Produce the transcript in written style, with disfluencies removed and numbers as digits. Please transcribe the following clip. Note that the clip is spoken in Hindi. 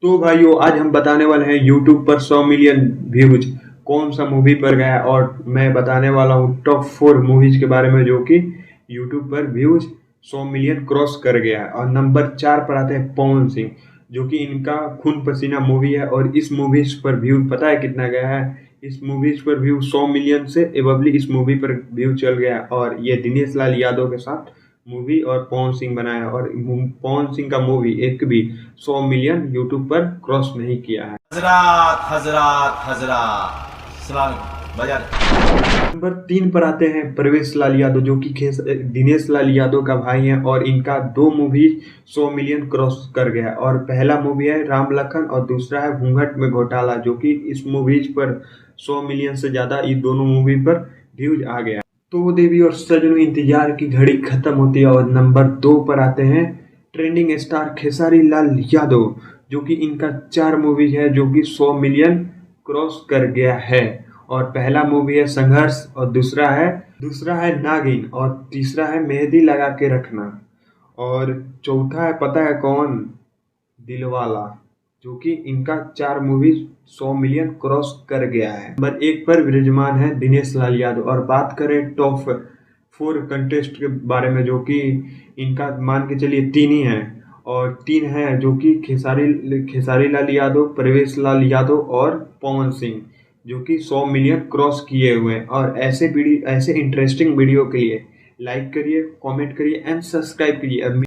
तो भाइयों आज हम बताने वाले हैं यूट्यूब पर 100 मिलियन व्यूज कौन सा मूवी पर गया और मैं बताने वाला हूँ टॉप 4 मूवीज के बारे में जो कि यूट्यूब पर व्यूज 100 मिलियन क्रॉस कर गया है। और नंबर 4 पर आते हैं पवन सिंह, जो कि इनका खून पसीना मूवी है। और इस मूवीज पर व्यू पता है कितना गया है? इस मूवीज पर व्यू 100 मिलियन से एबवली इस मूवी पर व्यू चल गया। और ये दिनेश लाल यादव के साथ मूवी और पवन सिंह बनाया, और पवन सिंह का मूवी एक भी 100 मिलियन यूट्यूब पर क्रॉस नहीं किया है। हजरात हजरात हजरात सलाम बाजार। नंबर 3 पर आते हैं प्रवेश लाल यादव, जो कि दिनेश लाल यादव का भाई हैं। और इनका 2 मूवी 100 मिलियन क्रॉस कर गया। और पहला मूवी है राम लखन और दूसरा है घूंघट में घोटाला, जो कि इस मूवीज पर 100 मिलियन से ज्यादा ये दोनों मूवी पर व्यूज आ गया। तो देवी और सजनों, इंतजार की घड़ी खत्म होती है और नंबर 2 पर आते हैं ट्रेंडिंग स्टार खेसारी लाल यादव, जो कि इनका 4 मूवीज है जो कि 100 मिलियन क्रॉस कर गया है। और पहला मूवी है संघर्ष और दूसरा है नागिन और तीसरा है मेहंदी लगा के रखना। और चौथा है पता है कौन? दिलवाला, जो कि इनका 4 मूवीज 100 मिलियन क्रॉस कर गया है। नंबर 1 पर विराजमान है दिनेश लाल यादव। और बात करें टॉप 4 कंटेस्ट के बारे में, जो कि इनका मान के चलिए 3 ही हैं। और 3 हैं जो कि खेसारी लाल यादव, प्रवेश लाल यादव और पवन सिंह, जो कि 100 मिलियन क्रॉस किए हुए हैं। और ऐसे इंटरेस्टिंग वीडियो के लिए लाइक करिए, कमेंट करिए एंड सब्सक्राइब करिए।